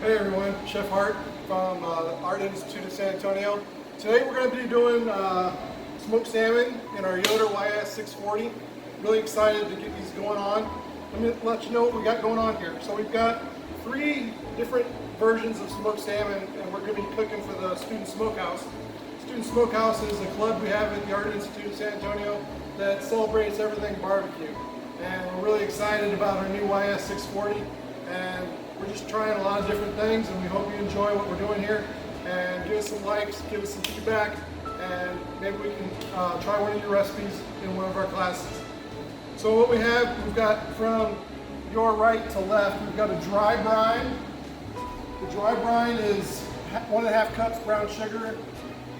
Hey everyone, Chef Hart from the Art Institute of San Antonio. Today we're going to be doing smoked salmon in our Yoder YS 640. Really excited to get these going on. Let me let you know what we got going on here. So we've got 3 different versions of smoked salmon, and we're going to be cooking for the Student SmokeHouse. Student SmokeHouse is a club we have at the Art Institute of San Antonio that celebrates everything barbecue. And we're really excited about our new YS 640, and we're just trying a lot of different things, and we hope you enjoy what we're doing here. And give us some likes, give us some feedback, and maybe we can try one of your recipes in one of our classes. So what we have, we've got from your right to left, we've got a dry brine. The dry brine is 1.5 cups brown sugar,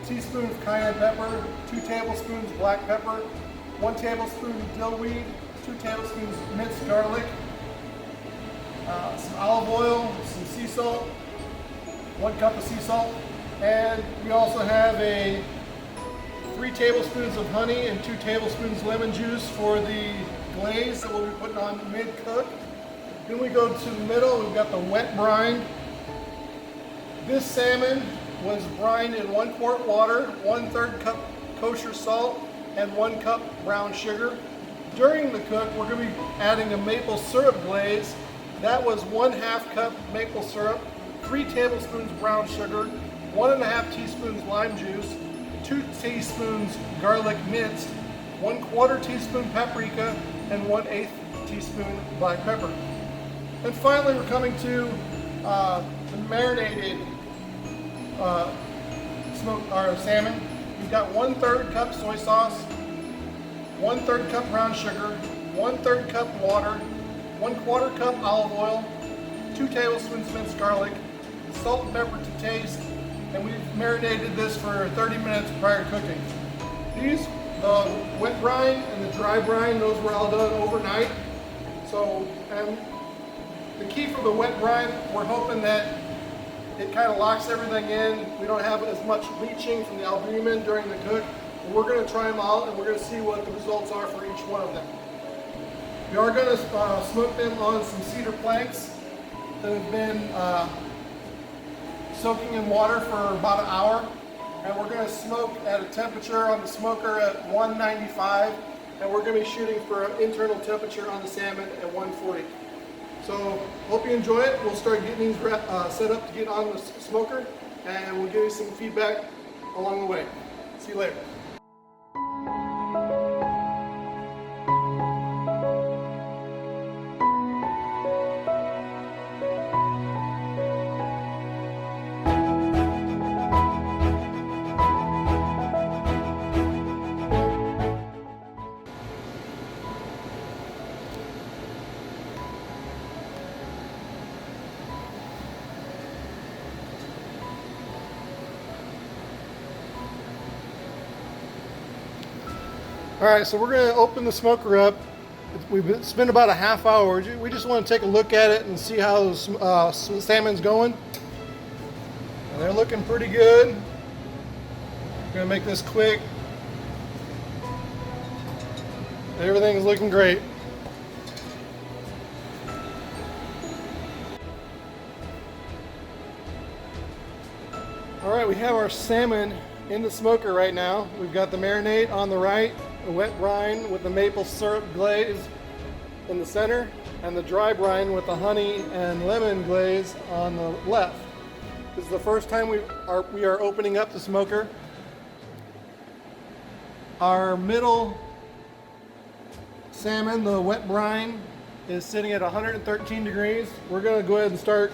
a teaspoon of cayenne pepper, 2 tablespoons black pepper, 1 tablespoon dill weed, 2 tablespoons minced garlic, some olive oil, some sea salt, 1 cup of sea salt, and we also have 3 tablespoons of honey and 2 tablespoons lemon juice for the glaze that we'll be putting on mid-cook. Then we go to the middle, we've got the wet brine. This salmon was brined in 1 quart water, 1/3 cup kosher salt, and 1 cup brown sugar. During the cook, we're going to be adding a maple syrup glaze. That was 1/2 cup maple syrup, 3 tablespoons brown sugar, 1.5 teaspoons lime juice, 2 teaspoons garlic minced, 1/4 teaspoon paprika, and 1/8 teaspoon black pepper. And finally, we're coming to the marinated smoked salmon. We've got 1/3 cup soy sauce, 1/3 cup brown sugar, 1/3 cup water, 1/4 cup olive oil, 2 tablespoons minced garlic, salt and pepper to taste, and we've marinated this for 30 minutes prior to cooking. These, the wet brine and the dry brine, those were all done overnight. So, and the key for the wet brine, we're hoping that it kind of locks everything in. We don't have as much leaching from the albumin during the cook. But we're going to try them out, and we're going to see what the results are for each one of them. We are going to smoke them on some cedar planks that have been soaking in water for about an hour. And we're going to smoke at a temperature on the smoker at 195. And we're going to be shooting for an internal temperature on the salmon at 140. So hope you enjoy it. We'll start getting these set up to get on the smoker, and we'll give you some feedback along the way. See you later. All right, so we're going to open the smoker up. We've spent about a half hour. We just want to take a look at it and see how the salmon's going. And they're looking pretty good. We're going to make this quick. Everything's looking great. All right, we have our salmon in the smoker right now. We've got the marinade on the right, the wet brine with the maple syrup glaze in the center, and the dry brine with the honey and lemon glaze on the left. This is the first time we are opening up the smoker. Our middle salmon, the wet brine, is sitting at 113 degrees. We're going to go ahead and start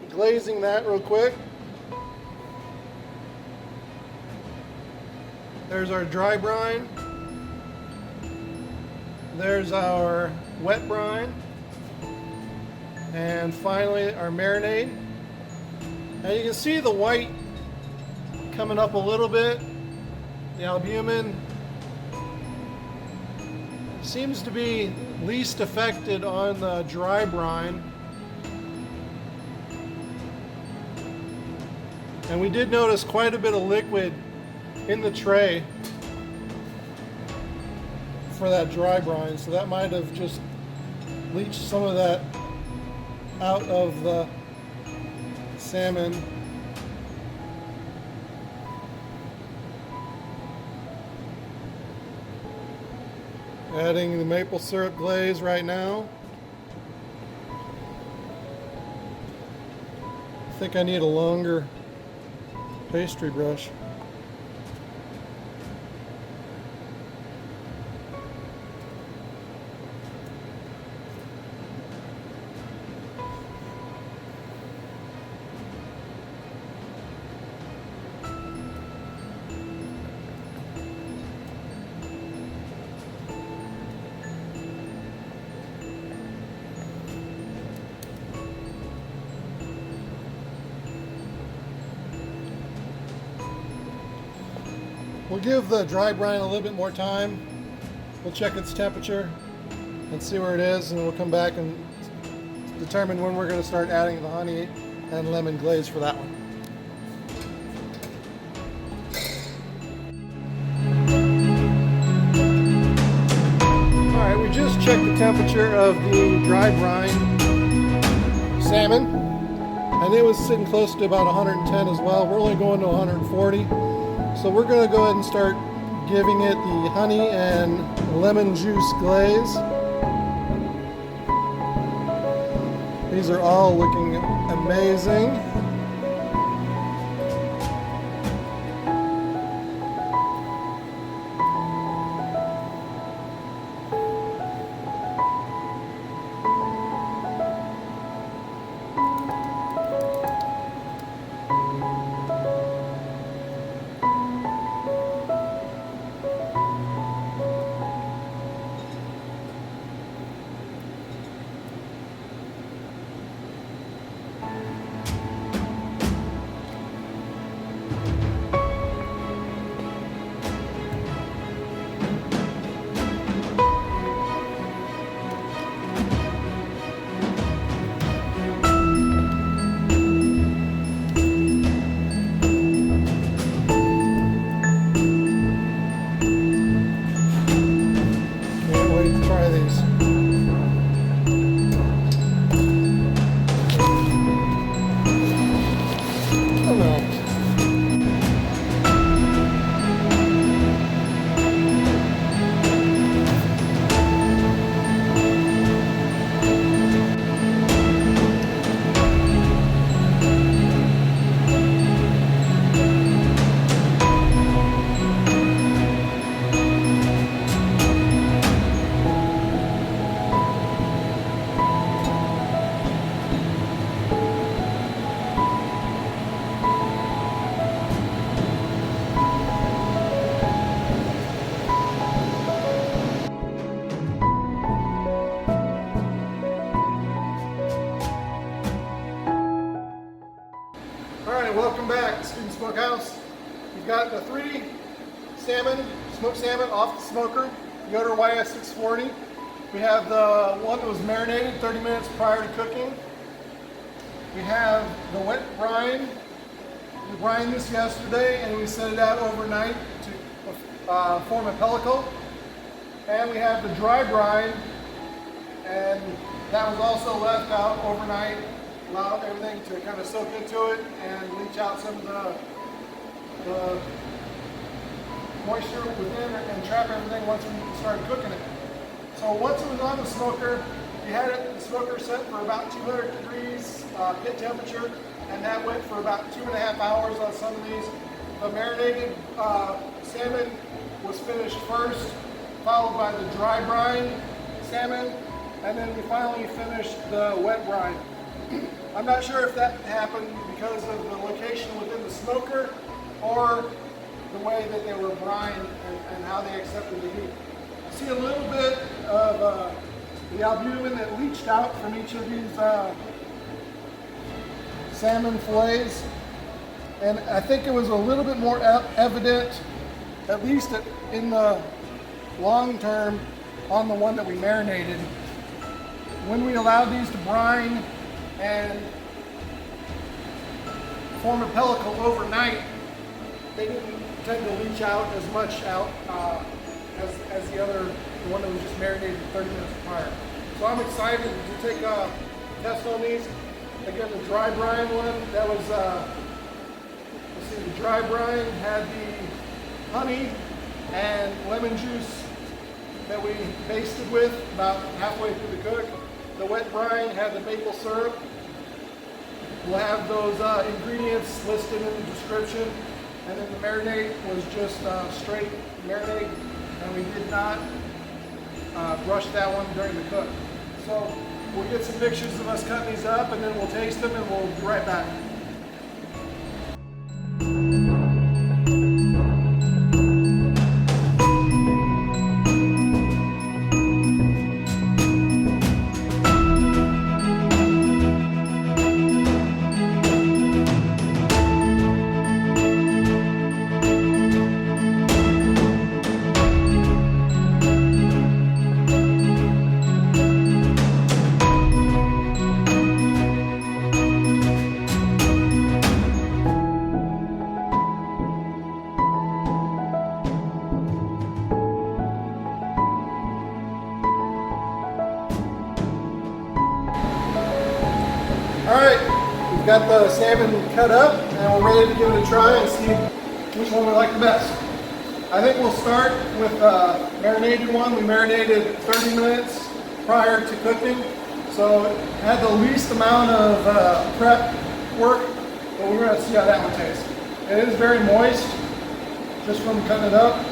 glazing that real quick. There's our dry brine. There's our wet brine. And finally our marinade. Now you can see the white coming up a little bit. The albumin seems to be least affected on the dry brine. And we did notice quite a bit of liquid in the tray for that dry brine, so that might have just leached some of that out of the salmon. Adding the maple syrup glaze right now. I think I need a longer pastry brush. We'll give the dry brine a little bit more time. We'll check its temperature and see where it is, and we'll come back and determine when we're going to start adding the honey and lemon glaze for that one. Alright, we just checked the temperature of the dry brine salmon, and it was sitting close to about 110 as well. We're only going to 140. So we're going to go ahead and start giving it the honey and lemon juice glaze. These are all looking amazing. Welcome back to SmokeHouse. We've got the 3 salmon, smoked salmon off the smoker, Yoder YS640. We have the one that was marinated 30 minutes prior to cooking. We have the wet brine. We brined this yesterday and we set it out overnight to form a pellicle. And we have the dry brine, and that was also left out overnight. Allow everything to kind of soak into it and leach out some of the moisture within and trap everything once we started cooking it. So once it was on the smoker, we had the smoker set for about 200 degrees pit temperature, and that went for about 2.5 hours on some of these. The marinated salmon was finished first, followed by the dry brine salmon, and then we finally finished the wet brine. I'm not sure if that happened because of the location within the smoker or the way that they were brined and how they accepted the heat. I see a little bit of the albumin that leached out from each of these salmon fillets, and I think it was a little bit more evident, at least in the long term, on the one that we marinated. When we allowed these to brine and form a pellicle overnight, they didn't tend to leach out as much out as the other, the one that was just marinated 30 minutes prior. So I'm excited to take a test on these. Again, the dry brine one, that was, let's see, the dry brine had the honey and lemon juice that we basted with about halfway through the cook. The wet brine had the maple syrup. We'll have those ingredients listed in the description. And then the marinade was just straight marinade, and we did not brush that one during the cook. So we'll get some pictures of us cutting these up, and then we'll taste them, and we'll be right back. Alright, we've got the salmon cut up and we're ready to give it a try and see which one we like the best. I think we'll start with the marinated one. We marinated 30 minutes prior to cooking, so it had the least amount of prep work, but we're going to see how that one tastes. It is very moist, just from cutting it up.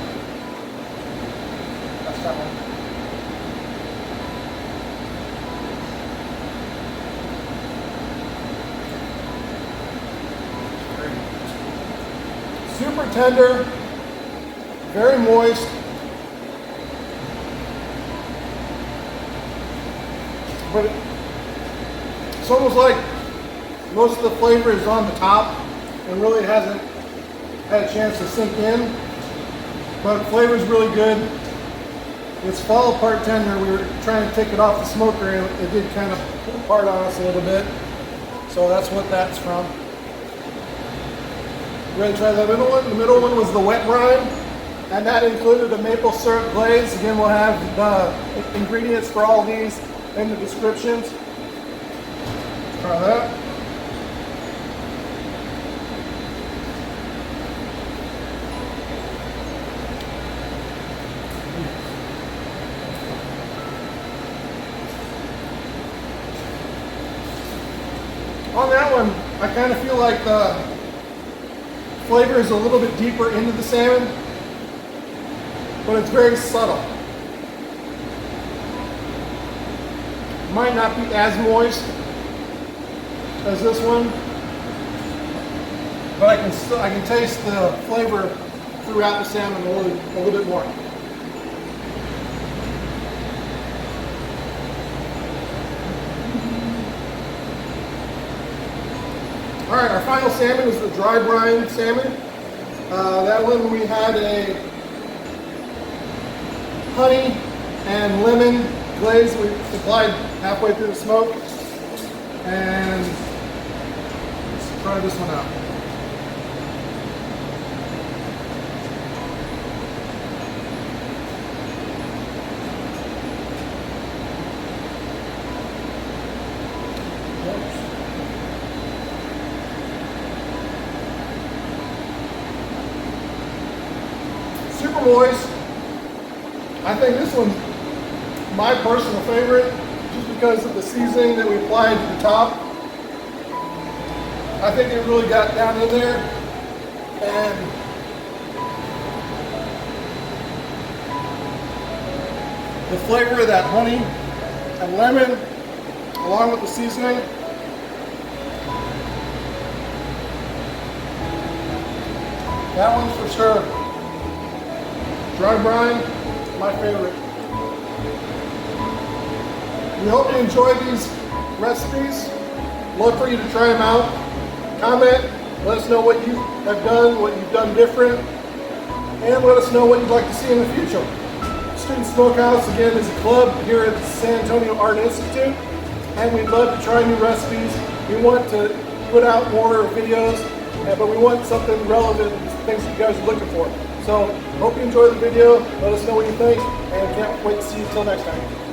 That's that one. Super tender, very moist. But it's almost like most of the flavor is on the top and really hasn't had a chance to sink in. But the flavor is really good. It's fall apart tender. We were trying to take it off the smoker and it did kind of pull apart on us a little bit. So that's what that's from. Ready to try the middle one? The middle one was the wet brine, and that included a maple syrup glaze. Again, we'll have the ingredients for all these in the descriptions. Let's try that. On that one, I kind of feel like the flavor is a little bit deeper into the salmon, but it's very subtle. Might not be as moist as this one, but I can taste the flavor throughout the salmon a little bit more. All right, our final salmon is the dry brine salmon. That one we had a honey and lemon glaze we applied halfway through the smoke. And let's try this one out. Super moist. I think this one's my personal favorite just because of the seasoning that we applied to the top. I think it really got down in there, and the flavor of that honey and lemon along with the seasoning. That one's for sure. Dry brine, my favorite. We hope you enjoy these recipes. Love for you to try them out. Comment, let us know what you have done, what you've done different, and let us know what you'd like to see in the future. Student SmokeHouse, again, is a club here at the San Antonio Art Institute, and we'd love to try new recipes. We want to put out more videos, but we want something relevant, things that you guys are looking for. So, hope you enjoyed the video. Let us know what you think, and can't wait to see you until next time.